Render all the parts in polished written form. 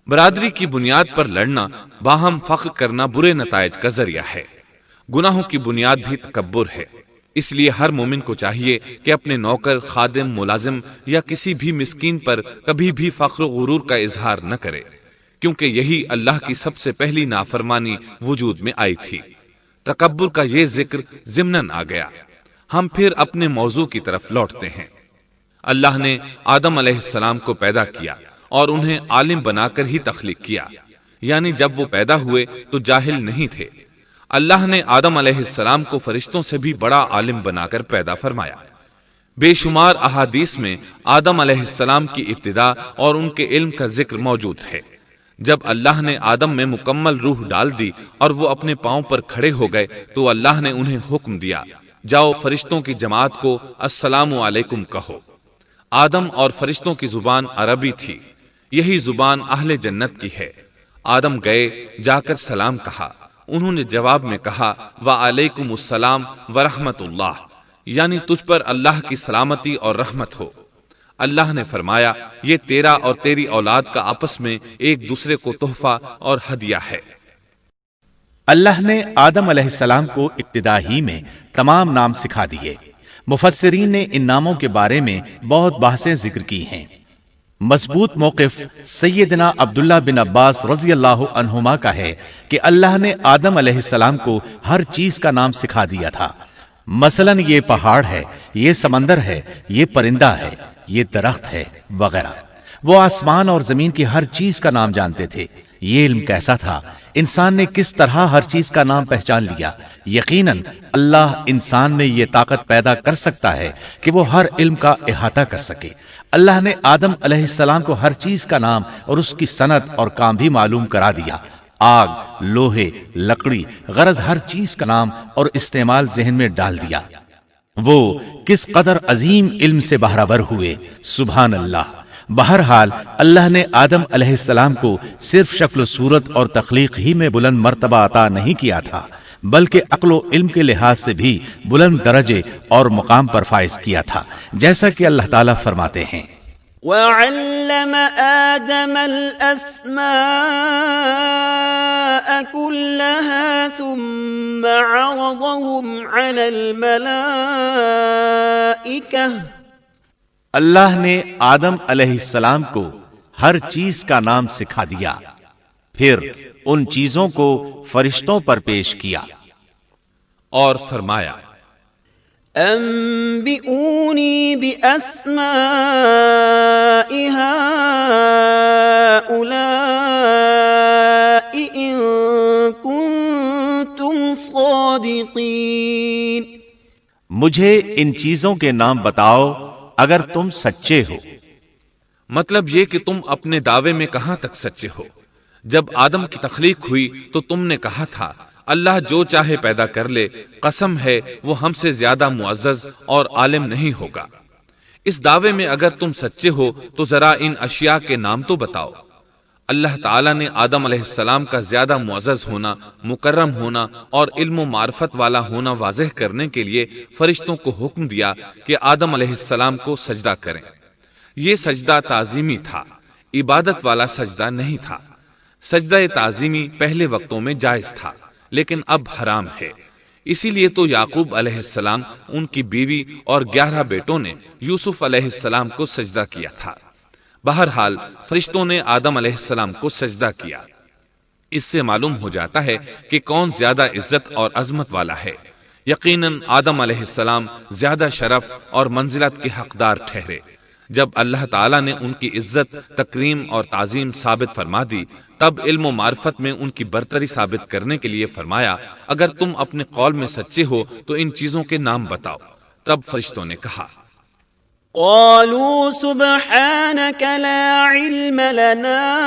برادری کی بنیاد پر لڑنا، باہم فخر کرنا برے نتائج کا ذریعہ ہے۔ گناہوں کی بنیاد بھی تکبر ہے۔ اس لیے ہر مومن کو چاہیے کہ اپنے نوکر، خادم، ملازم یا کسی بھی مسکین پر کبھی بھی فخر و غرور کا اظہار نہ کرے، کیونکہ یہی اللہ کی سب سے پہلی نافرمانی وجود میں آئی تھی۔ تکبر کا یہ ذکر ضمناً آ گیا۔ ہم پھر اپنے موضوع کی طرف لوٹتے ہیں۔ اللہ نے آدم علیہ السلام کو پیدا کیا اور انہیں عالم بنا کر ہی تخلیق کیا، یعنی جب وہ پیدا ہوئے تو جاہل نہیں تھے۔ اللہ نے آدم علیہ السلام کو فرشتوں سے بھی بڑا عالم بنا کر پیدا فرمایا۔ بے شمار احادیث میں آدم علیہ السلام کی ابتدا اور ان کے علم کا ذکر موجود ہے۔ جب اللہ نے آدم میں مکمل روح ڈال دی اور وہ اپنے پاؤں پر کھڑے ہو گئے تو اللہ نے انہیں حکم دیا، جاؤ فرشتوں کی جماعت کو السلام علیکم کہو۔ آدم اور فرشتوں کی زبان عربی تھی، یہی زبان اہل جنت کی ہے۔ آدم گئے، جا کر سلام کہا، انہوں نے جواب میں کہا وعلیکم السلام ورحمت اللہ، یعنی تجھ پر اللہ کی سلامتی اور رحمت ہو۔ اللہ نے فرمایا یہ تیرا اور تیری اولاد کا آپس میں ایک دوسرے کو تحفہ اور ہدیہ ہے۔ اللہ نے آدم علیہ السلام کو ابتدا ہی میں تمام نام سکھا دیے۔ مفسرین نے ان ناموں کے بارے میں بہت بحثیں ذکر کی ہیں۔ مضبوط موقف سیدنا عبداللہ بن عباس رضی اللہ عنہما کا ہے کہ اللہ نے آدم علیہ السلام کو ہر چیز کا نام سکھا دیا تھا۔ مثلا یہ پہاڑ ہے، یہ سمندر ہے، یہ پرندہ ہے، یہ درخت ہے وغیرہ۔ وہ آسمان اور زمین کی ہر چیز کا نام جانتے تھے۔ یہ علم کیسا تھا، انسان نے کس طرح ہر چیز کا نام پہچان لیا۔ یقیناً اللہ انسان میں یہ طاقت پیدا کر سکتا ہے کہ وہ ہر علم کا احاطہ کر سکے۔ اللہ نے آدم علیہ السلام کو ہر چیز کا نام اور اس کی صنعت اور کام بھی معلوم کرا دیا۔ آگ، لوہے، لکڑی، غرض ہر چیز کا نام اور استعمال ذہن میں ڈال دیا۔ وہ کس قدر عظیم علم سے بہرور ہوئے، سبحان اللہ۔ بہرحال اللہ نے آدم علیہ السلام کو صرف شکل و صورت اور تخلیق ہی میں بلند مرتبہ عطا نہیں کیا تھا، بلکہ عقل و علم کے لحاظ سے بھی بلند درجے اور مقام پر فائز کیا تھا، جیسا کہ اللہ تعالیٰ فرماتے ہیں وَعَلَّمَ آدَمَ الْأَسْمَاءَ كُلَّهَا ثُمَّ عَرَضَهُمْ عَلَى الْمَلَائِكَةِ۔ اللہ نے آدم علیہ السلام کو ہر چیز کا نام سکھا دیا، پھر ان چیزوں کو فرشتوں پر پیش کیا اور فرمایا انبئونی باسماء هؤلاء ان کنتم صادقین۔ مجھے ان چیزوں کے نام بتاؤ اگر تم سچے ہو۔ مطلب یہ کہ تم اپنے دعوے میں کہاں تک سچے ہو؟ جب آدم کی تخلیق ہوئی تو تم نے کہا تھا اللہ جو چاہے پیدا کر لے، قسم ہے وہ ہم سے زیادہ معزز اور عالم نہیں ہوگا۔ اس دعوے میں اگر تم سچے ہو تو ذرا ان اشیاء کے نام تو بتاؤ۔ اللہ تعالیٰ نے آدم علیہ السلام کا زیادہ معزز ہونا، مکرم ہونا اور علم و معرفت والا ہونا واضح کرنے کے لیے فرشتوں کو حکم دیا کہ آدم علیہ السلام کو سجدہ کریں۔ یہ سجدہ تعظیمی تھا، عبادت والا سجدہ نہیں تھا۔ سجدہ تعظیمی پہلے وقتوں میں جائز تھا، لیکن اب حرام ہے۔ اسی لیے تو یعقوب علیہ السلام، ان کی بیوی اور 11 بیٹوں نے یوسف علیہ السلام کو سجدہ کیا تھا۔ بہرحال فرشتوں نے آدم علیہ السلام کو سجدہ کیا۔ اس سے معلوم ہو جاتا ہے کہ کون زیادہ عزت اور عظمت والا ہے۔ یقیناً آدم علیہ السلام زیادہ شرف اور منزلت کے حقدار ٹھہرے۔ جب اللہ تعالیٰ نے ان کی عزت، تکریم اور تعظیم ثابت فرما دی، تب علم و معرفت میں ان کی برتری ثابت کرنے کے لیے فرمایا اگر تم اپنے قول میں سچے ہو تو ان چیزوں کے نام بتاؤ۔ تب فرشتوں نے کہا قالوا سبحانك لا علم لنا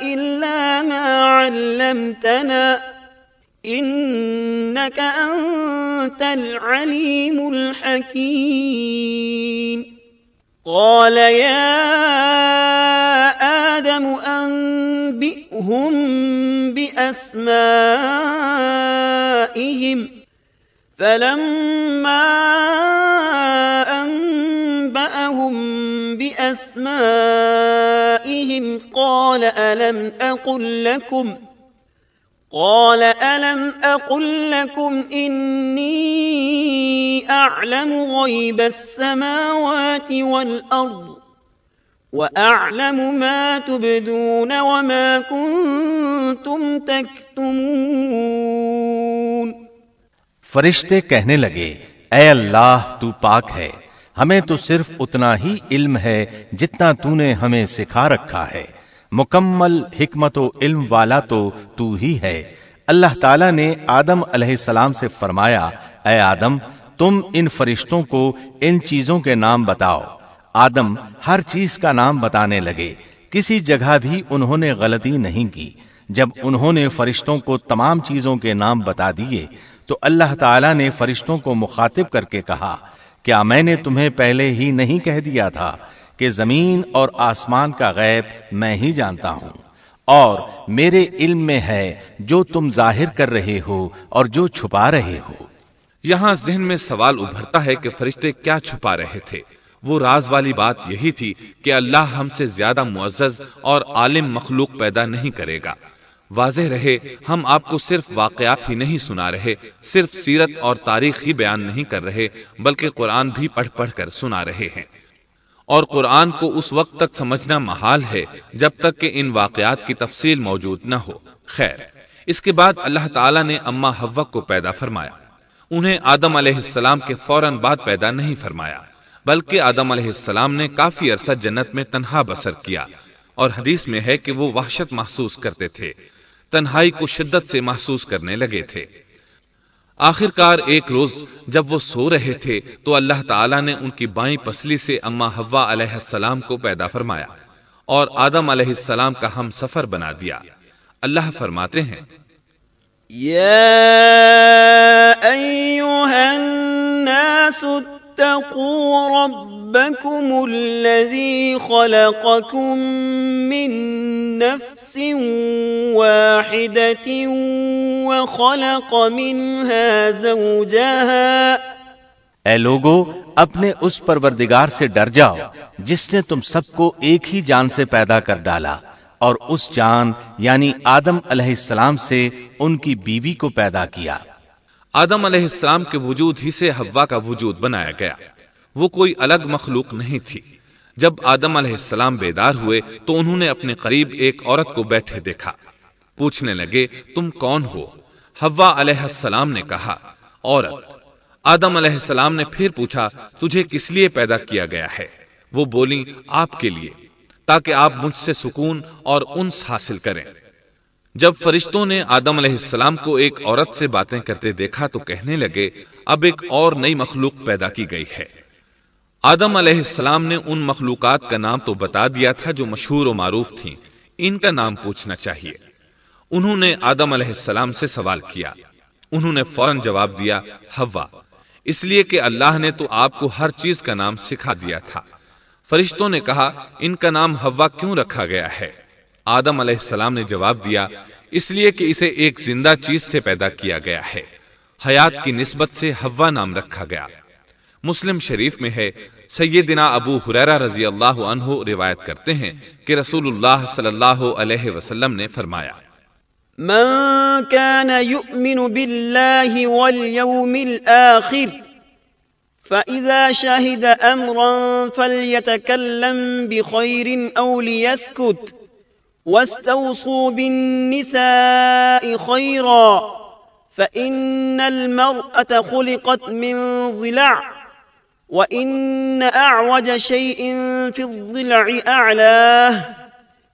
إلا ما علمتنا إنك أنت العليم الحكيم۔ قال يا آدم أنبئهم بأسمائهم فلما أنبأهم بأسمائهم قال ألم أقل لكم إني أعلم غيب السماوات والأرض وأعلم ما تبدون وما كنتم تكتمون۔ فرشتے کہنے لگے اے اللہ تو پاک ہے، ہمیں تو صرف اتنا ہی علم ہے جتنا تو نے ہمیں سکھا رکھا ہے، مکمل حکمت و علم والا تو ہی ہے۔ اللہ تعالیٰ نے آدم علیہ السلام سے فرمایا اے آدم تم ان فرشتوں کو ان چیزوں کے نام بتاؤ۔ آدم ہر چیز کا نام بتانے لگے، کسی جگہ بھی انہوں نے غلطی نہیں کی۔ جب انہوں نے فرشتوں کو تمام چیزوں کے نام بتا دیے تو اللہ تعالیٰ نے فرشتوں کو مخاطب کر کے کہا کیا میں نے تمہیں پہلے ہی نہیں کہہ دیا تھا کہ زمین اور آسمان کا غیب میں ہی جانتا ہوں، اور میرے علم میں ہے جو تم ظاہر کر رہے ہو اور جو چھپا رہے ہو۔ یہاں ذہن میں سوال ابھرتا ہے کہ فرشتے کیا چھپا رہے تھے؟ وہ راز والی بات یہی تھی کہ اللہ ہم سے زیادہ معزز اور عالم مخلوق پیدا نہیں کرے گا۔ واضح رہے ہم آپ کو صرف واقعات ہی نہیں سنا رہے، صرف سیرت اور تاریخ ہی بیان نہیں کر رہے، بلکہ قرآن بھی پڑھ پڑھ کر سنا رہے ہیں، اور قرآن کو اس وقت تک سمجھنا محال ہے جب تک کہ ان واقعات کی تفصیل موجود نہ ہو۔ خیر، اس کے بعد اللہ تعالیٰ نے اما حوا کو پیدا فرمایا۔ انہیں آدم علیہ السلام کے فوراً بعد پیدا نہیں فرمایا، بلکہ آدم علیہ السلام نے کافی عرصہ جنت میں تنہا بسر کیا، اور حدیث میں ہے کہ وہ وحشت محسوس کرتے تھے، تنہائی کو شدت سے محسوس کرنے لگے تھے۔ آخرکار ایک روز جب وہ سو رہے تھے تو اللہ تعالیٰ نے ان کی بائیں پسلی سے اما حوا علیہ السلام کو پیدا فرمایا اور آدم علیہ السلام کا ہم سفر بنا دیا۔ اللہ فرماتے ہیں یا ایھا الناس اتقوا ربکم الذی خلقکم من نفس واحدة وخلق منها زوجها۔ اے لوگو اپنے اس پروردگار سے ڈر جاؤ جس نے تم سب کو ایک ہی جان سے پیدا کر ڈالا، اور اس جان یعنی آدم علیہ السلام سے ان کی بیوی کو پیدا کیا۔ آدم علیہ السلام کے وجود ہی سے حوا کا وجود بنایا گیا، وہ کوئی الگ مخلوق نہیں تھی۔ جب آدم علیہ السلام بیدار ہوئے تو انہوں نے اپنے قریب ایک عورت کو بیٹھے دیکھا، پوچھنے لگے تم کون ہو؟ حوا علیہ السلام نے کہا عورت۔ آدم علیہ السلام نے پھر پوچھا تجھے کس لیے پیدا کیا گیا ہے؟ وہ بولیں آپ کے لیے، تاکہ آپ مجھ سے سکون اور انس حاصل کریں۔ جب فرشتوں نے آدم علیہ السلام کو ایک عورت سے باتیں کرتے دیکھا تو کہنے لگے اب ایک اور نئی مخلوق پیدا کی گئی ہے۔ آدم علیہ السلام نے ان مخلوقات کا نام تو بتا دیا تھا جو مشہور و معروف تھیں، ان کا نام پوچھنا چاہیے۔ انہوں نے آدم علیہ السلام سے سوال کیا، انہوں نے فوراً جواب دیا حوا، اس لیے کہ اللہ نے تو آپ کو ہر چیز کا نام سکھا دیا تھا۔ فرشتوں نے کہا ان کا نام حوا کیوں رکھا گیا ہے؟ آدم علیہ السلام نے جواب دیا اس لیے کہ اسے ایک زندہ چیز سے پیدا کیا گیا ہے، حیات کی نسبت سے حوا نام رکھا گیا۔ مسلم شریف میں ہے، سیدنا ابو ہریرہ رضی اللہ عنہ روایت کرتے ہیں کہ رسول اللہ صلی اللہ علیہ وسلم نے فرمایا من كان يؤمن بالله واليوم الآخر فإذا شهد أمرا فليتكلم بخير أو ليسكت واستوصوا بالنساء خيرا فإن المرأة خلقت من ضلع وإن أعوج شيء في الضلع أعلاه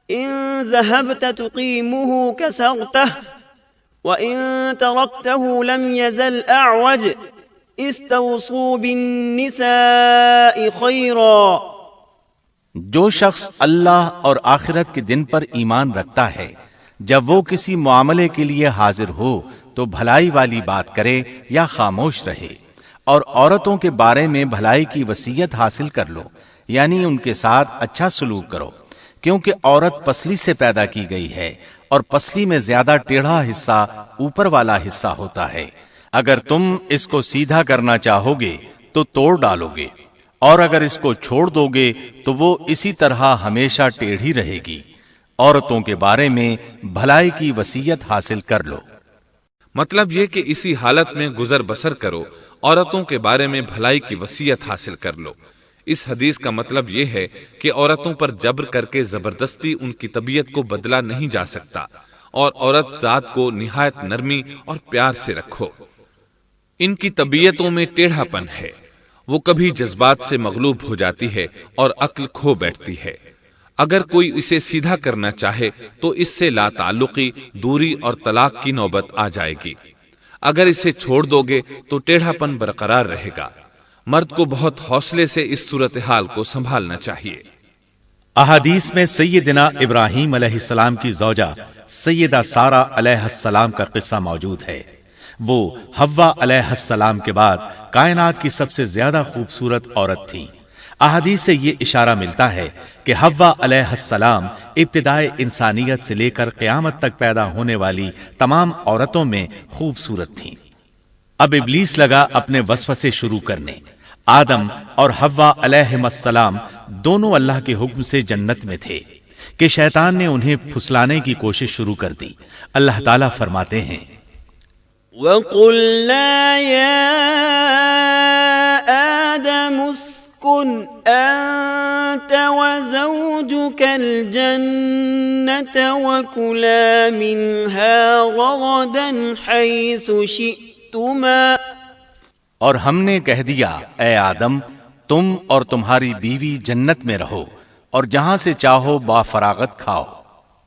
إن ذهبت تقيمه كسرته وإن تركته لم يزل أعوج استوصوا بالنساء خيرا۔ جو شخص اللہ اور آخرت کے دن پر ایمان رکھتا ہے جب وہ کسی معاملے کے لیے حاضر ہو تو بھلائی والی بات کرے یا خاموش رہے، اور عورتوں کے بارے میں بھلائی کی وصیت حاصل کر لو، یعنی ان کے ساتھ اچھا سلوک کرو، کیونکہ عورت پسلی سے پیدا کی گئی ہے اور پسلی میں زیادہ ٹیڑھا حصہ اوپر والا حصہ ہوتا ہے۔ اگر تم اس کو سیدھا کرنا چاہو گے تو توڑ ڈالو گے، اور اگر اس کو چھوڑ دو گے تو وہ اسی طرح ہمیشہ ٹیڑھی رہے گی۔ عورتوں کے بارے میں بھلائی کی وصیت حاصل کر لو۔ مطلب یہ کہ اسی حالت میں گزر بسر کرو، عورتوں کے بارے میں بھلائی کی وصیت حاصل کر لو۔ اس حدیث کا مطلب یہ ہے کہ عورتوں پر جبر کر کے زبردستی ان کی طبیعت کو بدلا نہیں جا سکتا، اور عورت ذات کو نہایت نرمی اور پیار سے رکھو۔ ان کی طبیعتوں میں ٹیڑھا پن ہے، وہ کبھی جذبات سے مغلوب ہو جاتی ہے اور عقل کھو بیٹھتی ہے۔ اگر کوئی اسے سیدھا کرنا چاہے تو اس سے لا تعلقی، دوری اور طلاق کی نوبت آ جائے گی۔ اگر اسے چھوڑ دو گے تو ٹیڑھا پن برقرار رہے گا۔ مرد کو بہت حوصلے سے اس صورتحال کو سنبھالنا چاہیے۔ احادیث میں سیدنا ابراہیم علیہ السلام کی زوجہ سیدہ سارہ علیہ السلام کا قصہ موجود ہے۔ وہ حوا علیہ السلام کے بعد کائنات کی سب سے زیادہ خوبصورت عورت تھی۔ احادیث سے یہ اشارہ ملتا ہے کہ حوا علیہ السلام ابتدائے انسانیت سے لے کر قیامت تک پیدا ہونے والی تمام عورتوں میں خوبصورت تھیں۔ اب ابلیس لگا اپنے وسوسے شروع کرنے۔ آدم اور حوا علیہم السلام دونوں اللہ کے حکم سے جنت میں تھے کہ شیطان نے انہیں پھسلانے کی کوشش شروع کر دی۔ اللہ تعالیٰ فرماتے ہیں وَقُلْنَا يَا آدَمُ اسْكُنْ أَنْتَ وَزَوْجُكَ الْجَنَّةَ وَكُلَا مِنْهَا رَغَدًا حَيْثُ شِئْتُمَا، اور ہم نے کہہ دیا اے آدم تم اور تمہاری بیوی جنت میں رہو اور جہاں سے چاہو با فراغت کھاؤ۔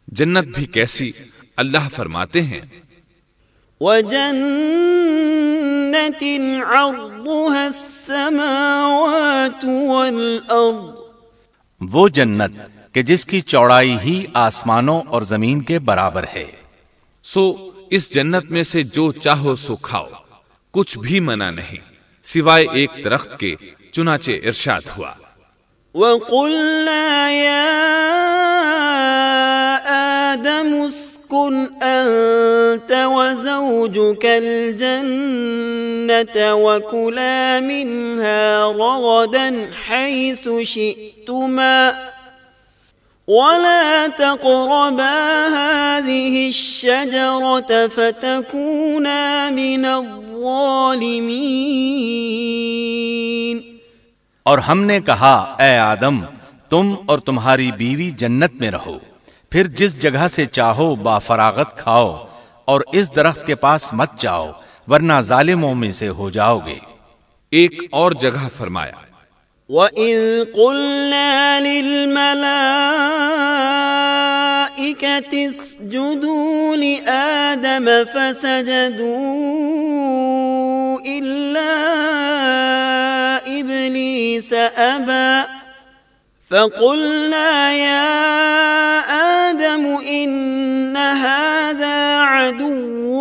جنت بھی کیسی؟ اللہ فرماتے ہیں وَجَنَّةٍ عَرْضُهَا السَّمَاوَاتُ وَالْأَرْضُ، وہ جنت کہ جس کی چوڑائی ہی آسمانوں اور زمین کے برابر ہے۔ سو اس جنت میں سے جو چاہو سو کھاؤ، کچھ بھی منع نہیں سوائے ایک درخت کے، چنانچہ ارشاد ہوا وَقُلْنَا يَا آدَمُ اسْكُنْ أَنْتَ وَزَوْجُكَ الْجَنَّةَ وَكُلَا مِنْهَا رَغَدًا حَيْثُ شِئْتُمَا وَلَا تَقْرَبَا هَذِهِ الشَّجَرَةَ فَتَكُونَا مِنَ الظَّالِمِينَ۔ اور ہم نے کہا اے آدم تم اور تمہاری بیوی جنت میں رہو، پھر جس جگہ سے چاہو با فراغت کھاؤ، اور اس درخت کے پاس مت جاؤ ورنہ ظالموں میں سے ہو جاؤ گے۔ ایک اور جگہ فرمایا وَإِذْ قُلْنَا لِلْمَلَائِكَةِ اسْجُدُوا لِآدَمَ فَسَجَدُوا إِلَّا إِبْلِيسَ أَبَى فَقُلْنَا يَا آدَمُ إِنَّ هَذَا عَدُوٌّ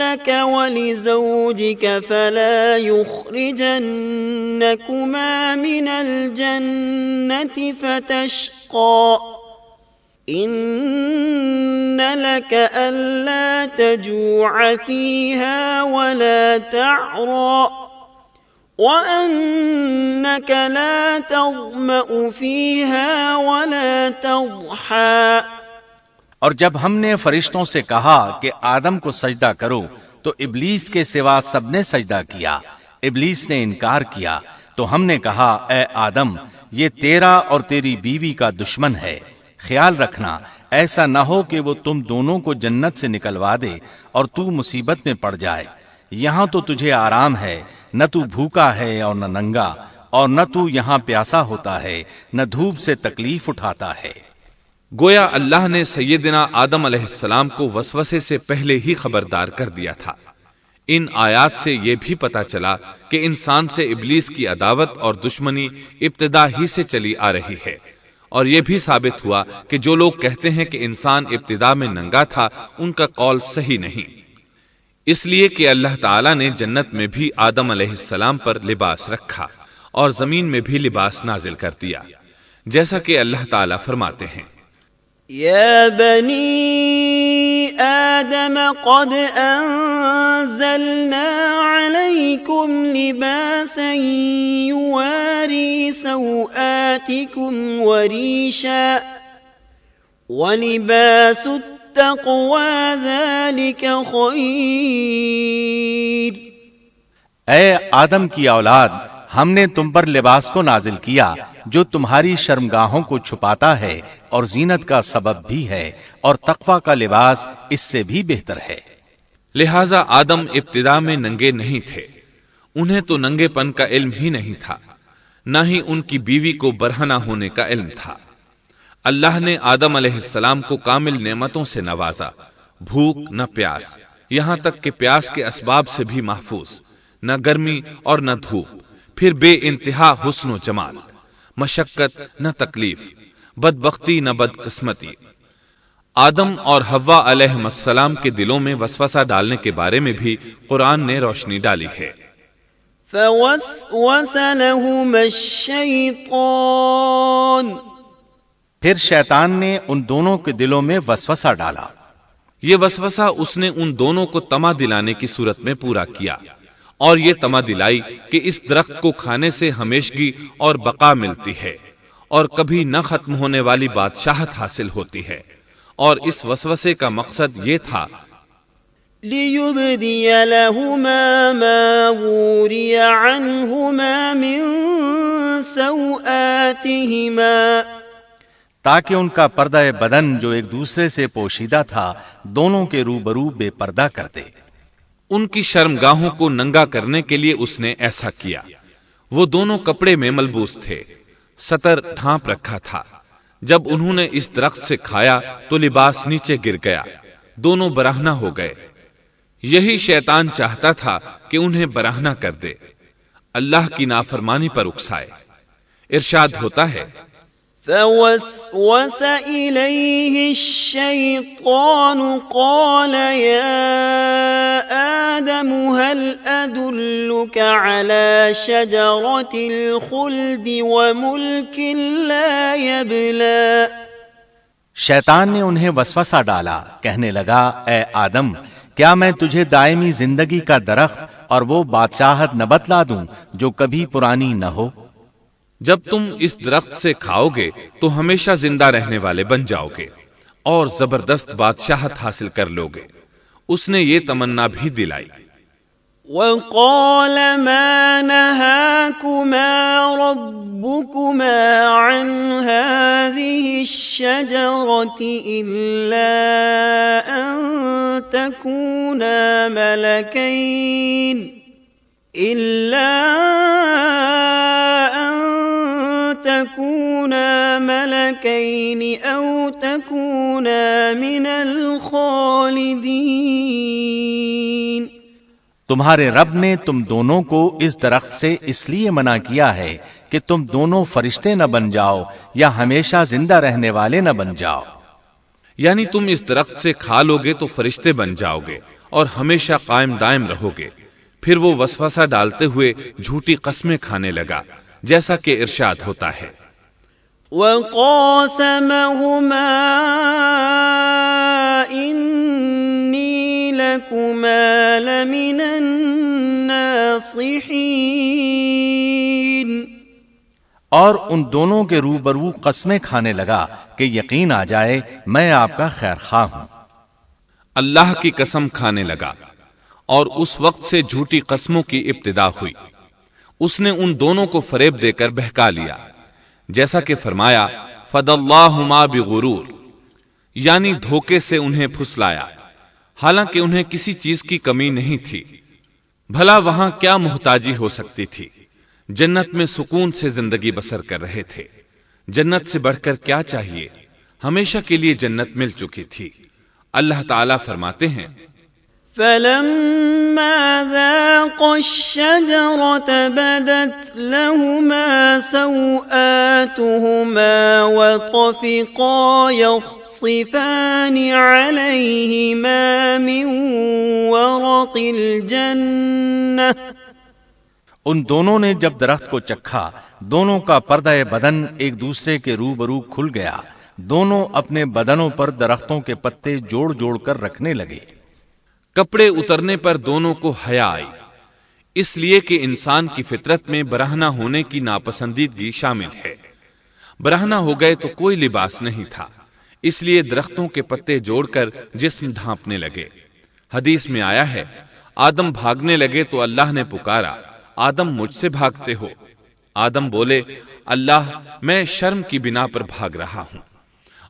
لَكَ وَلِزَوْجِكَ فَلَا يُخْرِجَنَّكُمَا مِنَ الْجَنَّةِ فَتَشْقَى إِنَّ لَكَ أَلَّا تَجُوعَ فِيهَا وَلَا تَعْرَى وَأَنَّكَ لَا تَظْمَأُ فِيهَا وَلَا تَضْحَى۔ اور جب ہم نے فرشتوں سے کہا کہ آدم کو سجدہ کرو تو ابلیس کے سوا سب نے سجدہ کیا۔ ابلیس نے انکار کیا تو ہم نے کہا اے آدم یہ تیرا اور تیری بیوی کا دشمن ہے، خیال رکھنا ایسا نہ ہو کہ وہ تم دونوں کو جنت سے نکلوا دے اور تو مصیبت میں پڑ جائے۔ یہاں تو تجھے آرام ہے، نہ تو بھوکا ہے اور نہ ننگا، اور نہ تو یہاں پیاسا ہوتا ہے، نہ دھوپ سے تکلیف اٹھاتا ہے۔ گویا اللہ نے سیدنا آدم علیہ السلام کو وسوسے سے پہلے ہی خبردار کر دیا تھا۔ ان آیات سے یہ بھی پتا چلا کہ انسان سے ابلیس کی عداوت اور دشمنی ابتدا ہی سے چلی آ رہی ہے، اور یہ بھی ثابت ہوا کہ جو لوگ کہتے ہیں کہ انسان ابتدا میں ننگا تھا ان کا قول صحیح نہیں، اس لیے کہ اللہ تعالیٰ نے جنت میں بھی آدم علیہ السلام پر لباس رکھا اور زمین میں بھی لباس نازل کر دیا، جیسا کہ اللہ تعالیٰ فرماتے ہیں یا بنی آدم قد أنزلنا عليكم لباسا يواري سوآتكم وريشا ولباس التقوى ذلك خير۔ اے آدم کی اولاد، ہم نے تم پر لباس کو نازل کیا جو تمہاری شرمگاہوں کو چھپاتا ہے اور زینت کا سبب بھی ہے، اور تقوی کا لباس اس سے بھی بہتر ہے۔ لہذا آدم ابتدا میں ننگے نہیں تھے، انہیں تو ننگے پن کا علم ہی نہیں تھا، نہ ہی ان کی بیوی کو برہنہ ہونے کا علم تھا۔ اللہ نے آدم علیہ السلام کو کامل نعمتوں سے نوازا، بھوک نہ پیاس، یہاں تک کہ پیاس کے اسباب سے بھی محفوظ، نہ گرمی اور نہ دھوپ، پھر بے انتہا حسن و جمال، مشقت نہ تکلیف، بدبختی نہ بدقسمتی۔ آدم اور حوا علیہ السلام کے دلوں میں وسوسہ ڈالنے کے بارے میں بھی قرآن نے روشنی ڈالی ہے۔ فوسوس لهما الشیطان، پھر شیطان نے ان دونوں کے دلوں میں وسوسہ ڈالا۔ یہ وسوسہ اس نے ان دونوں کو طمع دلانے کی صورت میں پورا کیا، اور یہ طمع دلائی کہ اس درخت کو کھانے سے ہمیشگی اور بقا ملتی ہے، اور کبھی نہ ختم ہونے والی بادشاہت حاصل ہوتی ہے، اور اس وسوسے کا مقصد یہ تھا لِيُبْدِيَ لَهُمَا مَا وُورِيَ عَنْهُمَا مِنْ سَوْآتِهِمَا، تاکہ ان کا پردہ بدن جو ایک دوسرے سے پوشیدہ تھا دونوں کے روبرو بے پردہ کر دے۔ ان کی شرمگاہوں کو ننگا کرنے کے لیے اس نے ایسا کیا۔ وہ دونوں کپڑے میں ملبوس تھے، ستر ڈھانپ رکھا تھا۔ جب انہوں نے اس درخت سے کھایا تو لباس نیچے گر گیا، دونوں برہنہ ہو گئے۔ یہی شیطان چاہتا تھا کہ انہیں برہنہ کر دے، اللہ کی نافرمانی پر اکسائے۔ ارشاد ہوتا ہے فوسوس إليه الشيطان قال يا آدم هل أدلك على شجرة الخلد وملك لا يبلى۔ شیطان نے انہیں وسوسہ ڈالا، کہنے لگا اے آدم، کیا میں تجھے دائمی زندگی کا درخت اور وہ بادشاہت نہ بتلا دوں جو کبھی پرانی نہ ہو؟ جب تم اس درخت سے کھاؤ گے تو ہمیشہ زندہ رہنے والے بن جاؤ گے اور زبردست بادشاہت حاصل کر لو گے۔ اس نے یہ تمنا بھی دلائی۔ وقال ما نهاكما ربكما عن هذه الشجرة إلا أن تكونا ملكين أو تكونا من الخالدين۔ تمہارے رب نے تم دونوں کو اس درخت سے اس لیے منع کیا ہے کہ تم دونوں فرشتے نہ بن جاؤ یا ہمیشہ زندہ رہنے والے نہ بن جاؤ۔ یعنی تم اس درخت سے کھا لو گے تو فرشتے بن جاؤ گے اور ہمیشہ قائم دائم رہو گے۔ پھر وہ وسوسہ ڈالتے ہوئے جھوٹی قسمیں کھانے لگا، جیسا کہ ارشاد ہوتا ہے وَقَاسَمَهُمَا إِنِّي لَكُمَا لَمِنَ النَّاصِحِينَ، اور ان دونوں کے روبرو قسمیں کھانے لگا کہ یقین آ جائے میں آپ کا خیر خواہ ہوں۔ اللہ کی قسم کھانے لگا، اور اس وقت سے جھوٹی قسموں کی ابتدا ہوئی۔ اس نے ان دونوں کو فریب دے کر بہکا لیا، جیسا کہ فرمایا فَدَلَّاهُمَا بِغُرُورٍ، یعنی دھوکے سے انہیں پھسلایا، حالانکہ انہیں کسی چیز کی کمی نہیں تھی۔ بھلا وہاں کیا محتاجی ہو سکتی تھی؟ جنت میں سکون سے زندگی بسر کر رہے تھے، جنت سے بڑھ کر کیا چاہیے؟ ہمیشہ کے لیے جنت مل چکی تھی۔ اللہ تعالیٰ فرماتے ہیں فَلَمَّا ذَاقَا الشَّجَرَةَ بَدَتْ لَهُمَا سَوْآتُهُمَا وَطَفِقَا يَخْصِفَانِ عَلَيْهِمَا مِنْ وَرَقِ الْجَنَّةِ، ان دونوں نے جب درخت کو چکھا، دونوں کا پردہ بدن ایک دوسرے کے روبرو کھل گیا، دونوں اپنے بدنوں پر درختوں کے پتے جوڑ جوڑ کر رکھنے لگے۔ کپڑے اترنے پر دونوں کو حیا آئی، اس لیے کہ انسان کی فطرت میں برہنہ ہونے کی ناپسندیدگی شامل ہے۔ برہنہ ہو گئے تو کوئی لباس نہیں تھا، اس لیے درختوں کے پتے جوڑ کر جسم ڈھانپنے لگے۔ حدیث میں آیا ہے، آدم بھاگنے لگے تو اللہ نے پکارا، آدم مجھ سے بھاگتے ہو؟ آدم بولے، اللہ میں شرم کی بنا پر بھاگ رہا ہوں،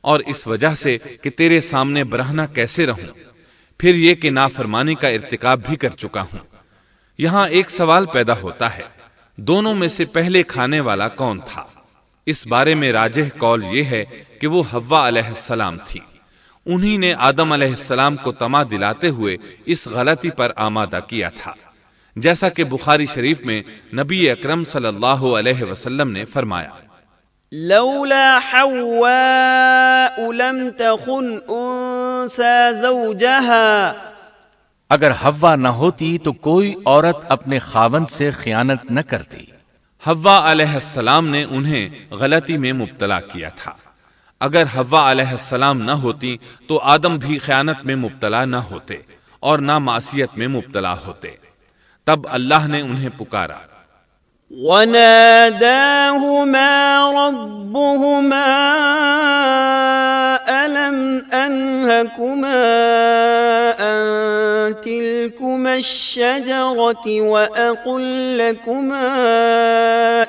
اور اس وجہ سے کہ تیرے سامنے برہنہ کیسے رہوں، پھر یہ کہ نافرمانی کا ارتکاب بھی کر چکا ہوں۔ یہاں ایک سوال پیدا ہوتا ہے، دونوں میں سے پہلے کھانے والا کون تھا؟ اس بارے میں راجح قول یہ ہے کہ وہ حوا علیہ السلام تھی۔ انہی نے آدم علیہ السلام کو طمع دلاتے ہوئے اس غلطی پر آمادہ کیا تھا، جیسا کہ بخاری شریف میں نبی اکرم صلی اللہ علیہ وسلم نے فرمایا، لولا حواء لم تخن انثى زوجها، اگر حوا نہ ہوتی تو کوئی عورت اپنے خاوند سے خیانت نہ کرتی۔ حوا علیہ السلام نے انہیں غلطی میں مبتلا کیا تھا۔ اگر حوا علیہ السلام نہ ہوتی تو آدم بھی خیانت میں مبتلا نہ ہوتے اور نہ معصیت میں مبتلا ہوتے۔ تب اللہ نے انہیں پکارا، وَنَادَاهُمَا رَبُّهُمَا أَلَمْ أَنْهَكُمَا عَنْ تِلْكُمَا الشَّجَرَةِ وَأَقُلْ لَكُمَا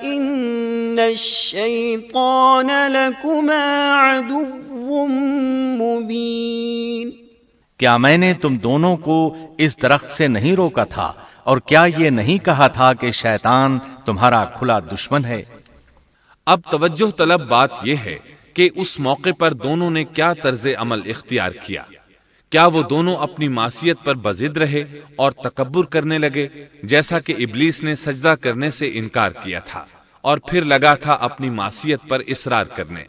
إِنَّ الشَّيْطَانَ لَكُمَا عَدُوٌّ مُبِينٌ۔ کیا میں نے تم دونوں کو اس درخت سے نہیں روکا تھا، اور کیا یہ نہیں کہا تھا کہ شیطان تمہارا کھلا دشمن ہے؟ اب توجہ طلب بات یہ ہے کہ اس موقع پر دونوں نے کیا طرز عمل اختیار کیا۔ کیا وہ دونوں اپنی معصیت پر بضد رہے اور تکبر کرنے لگے، جیسا کہ ابلیس نے سجدہ کرنے سے انکار کیا تھا اور پھر لگا تھا اپنی معصیت پر اصرار کرنے،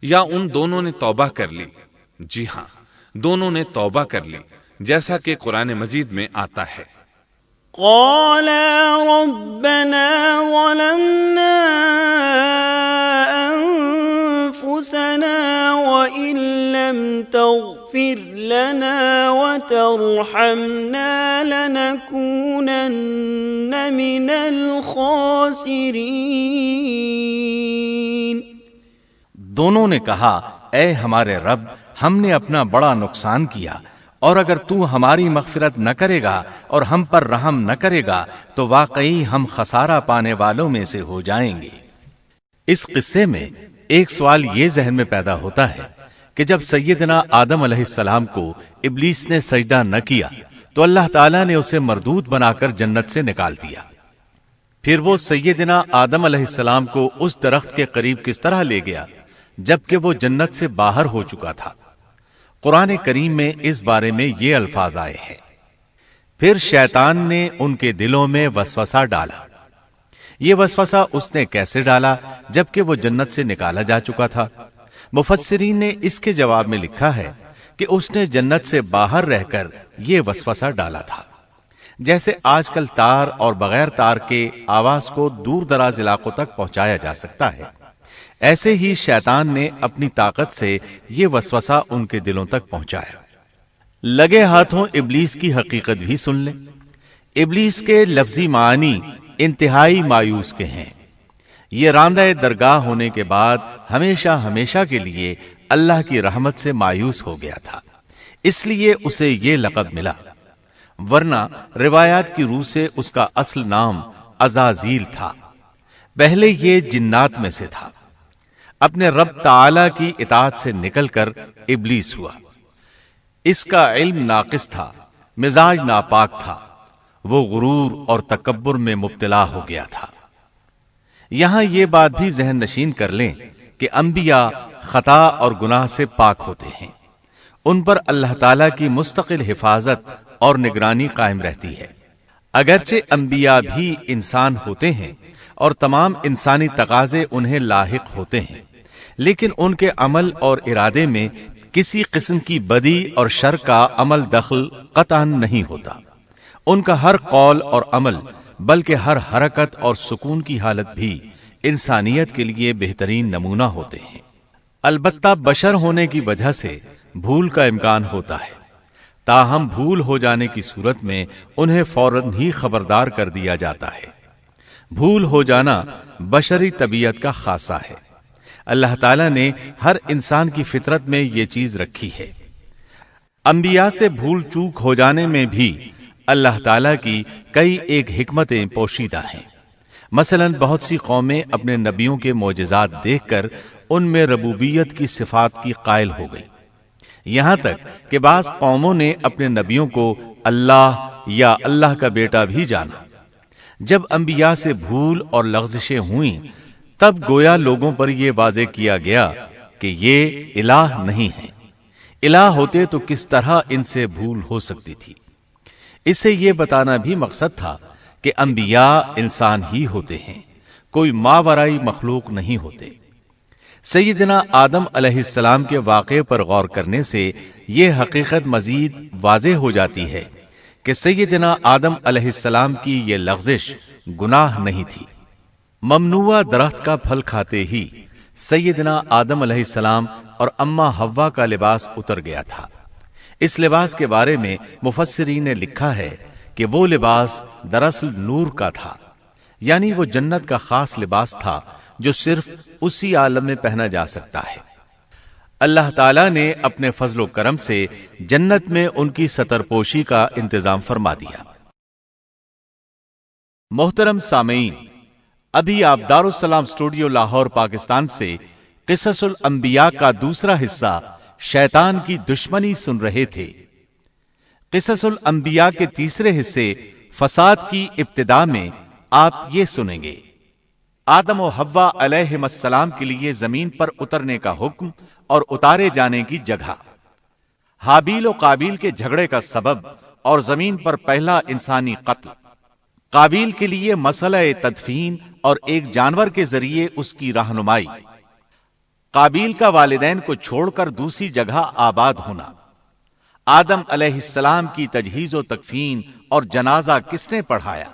یا ان دونوں نے توبہ کر لی؟ جی ہاں، دونوں نے توبہ کر لی، جیسا کہ قرآن مجید میں آتا ہے، قَالَا رَبَّنَا ظَلَمْنَا أَنفُسَنَا وَإِن لَّمْ تَغْفِرْ لَنَا وَتَرْحَمْنَا لَنَكُونَنَّ مِنَ الْخَاسِرِينَ۔ دونوں نے کہا، اے ہمارے رب، ہم نے اپنا بڑا نقصان کیا، اور اگر تو ہماری مغفرت نہ کرے گا اور ہم پر رحم نہ کرے گا تو واقعی ہم خسارہ پانے والوں میں سے ہو جائیں گے۔ اس قصے میں ایک سوال یہ ذہن میں پیدا ہوتا ہے کہ جب سیدنا آدم علیہ السلام کو ابلیس نے سجدہ نہ کیا تو اللہ تعالیٰ نے اسے مردود بنا کر جنت سے نکال دیا۔ پھر وہ سیدنا آدم علیہ السلام کو اس درخت کے قریب کس طرح لے گیا جبکہ وہ جنت سے باہر ہو چکا تھا؟ قرآن کریم میں اس بارے میں یہ الفاظ آئے ہیں، پھر شیطان نے ان کے دلوں میں وسوسہ ڈالا۔ یہ وسوسہ اس نے کیسے ڈالا جبکہ وہ جنت سے نکالا جا چکا تھا؟ مفسرین نے اس کے جواب میں لکھا ہے کہ اس نے جنت سے باہر رہ کر یہ وسوسہ ڈالا تھا۔ جیسے آج کل تار اور بغیر تار کے آواز کو دور دراز علاقوں تک پہنچایا جا سکتا ہے، ایسے ہی شیطان نے اپنی طاقت سے یہ وسوسہ ان کے دلوں تک پہنچایا۔ لگے ہاتھوں ابلیس کی حقیقت بھی سن لیں۔ ابلیس کے لفظی معنی انتہائی مایوس کے ہیں۔ یہ راندہ درگاہ ہونے کے بعد ہمیشہ ہمیشہ کے لیے اللہ کی رحمت سے مایوس ہو گیا تھا، اس لیے اسے یہ لقب ملا، ورنہ روایات کی روح سے اس کا اصل نام عزازیل تھا۔ پہلے یہ جنات میں سے تھا، اپنے رب تعالی کی اطاعت سے نکل کر ابلیس ہوا۔ اس کا علم ناقص تھا، مزاج ناپاک تھا، وہ غرور اور تکبر میں مبتلا ہو گیا تھا۔ یہاں یہ بات بھی ذہن نشین کر لیں کہ انبیاء خطا اور گناہ سے پاک ہوتے ہیں، ان پر اللہ تعالی کی مستقل حفاظت اور نگرانی قائم رہتی ہے۔ اگرچہ انبیاء بھی انسان ہوتے ہیں اور تمام انسانی تقاضے انہیں لاحق ہوتے ہیں، لیکن ان کے عمل اور ارادے میں کسی قسم کی بدی اور شر کا عمل دخل قطعاً نہیں ہوتا۔ ان کا ہر قول اور عمل بلکہ ہر حرکت اور سکون کی حالت بھی انسانیت کے لیے بہترین نمونہ ہوتے ہیں۔ البتہ بشر ہونے کی وجہ سے بھول کا امکان ہوتا ہے، تاہم بھول ہو جانے کی صورت میں انہیں فوراً ہی خبردار کر دیا جاتا ہے۔ بھول ہو جانا بشری طبیعت کا خاصہ ہے۔ اللہ تعالیٰ نے ہر انسان کی فطرت میں یہ چیز رکھی ہے۔ انبیاء سے بھول چوک ہو جانے میں بھی اللہ تعالیٰ کی کئی ایک حکمتیں پوشیدہ ہیں۔ مثلاً بہت سی قومیں اپنے نبیوں کے معجزات دیکھ کر ان میں ربوبیت کی صفات کی قائل ہو گئی، یہاں تک کہ بعض قوموں نے اپنے نبیوں کو اللہ یا اللہ کا بیٹا بھی جانا۔ جب انبیاء سے بھول اور لغزشیں ہوئیں تب گویا لوگوں پر یہ واضح کیا گیا کہ یہ الہ نہیں ہے۔ الہ ہوتے تو کس طرح ان سے بھول ہو سکتی تھی۔ اس سے یہ بتانا بھی مقصد تھا کہ انبیاء انسان ہی ہوتے ہیں، کوئی ماورائی مخلوق نہیں ہوتے۔ سیدنا آدم علیہ السلام کے واقعے پر غور کرنے سے یہ حقیقت مزید واضح ہو جاتی ہے کہ سیدنا آدم علیہ السلام کی یہ لغزش گناہ نہیں تھی۔ ممنوع درخت کا پھل کھاتے ہی سیدنا آدم علیہ السلام اور اماں حوا کا لباس اتر گیا تھا۔ اس لباس کے بارے میں مفسرین نے لکھا ہے کہ وہ لباس دراصل نور کا تھا، یعنی وہ جنت کا خاص لباس تھا جو صرف اسی عالم میں پہنا جا سکتا ہے۔ اللہ تعالیٰ نے اپنے فضل و کرم سے جنت میں ان کی ستر پوشی کا انتظام فرما دیا۔ محترم سامعین، ابھی آپ دارالسلام اسٹوڈیو لاہور پاکستان سے قصص الانبیاء کا دوسرا حصہ شیطان کی دشمنی سن رہے تھے۔ قصص الانبیاء کے تیسرے حصے فساد کی ابتدا میں آپ یہ سنیں گے: آدم و حوا علیہم السلام کے لیے زمین پر اترنے کا حکم اور اتارے جانے کی جگہ، حابیل و قابیل کے جھگڑے کا سبب اور زمین پر پہلا انسانی قتل، قابیل کے لیے مسئلہ تدفین اور ایک جانور کے ذریعے اس کی رہنمائی، قابیل کا والدین کو چھوڑ کر دوسری جگہ آباد ہونا، آدم علیہ السلام کی تجہیز و تکفین اور جنازہ کس نے پڑھایا،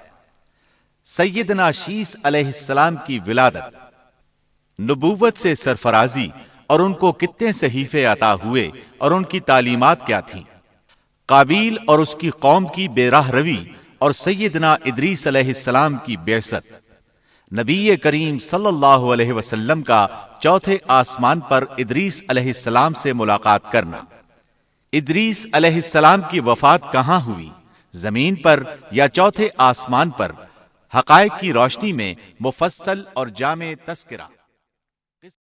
سیدنا شیس علیہ السلام کی ولادت، نبوت سے سرفرازی اور ان کو کتنے صحیفے عطا ہوئے اور ان کی تعلیمات کیا تھیں، قابیل اور اس کی قوم کی بے راہ روی اور سیدنا ادریس علیہ السلام کی بعثت، نبی کریم صلی اللہ علیہ وسلم کا چوتھے آسمان پر ادریس علیہ السلام سے ملاقات کرنا، ادریس علیہ السلام کی وفات کہاں ہوئی، زمین پر یا چوتھے آسمان پر، حقائق کی روشنی میں مفصل اور جامع تذکرہ۔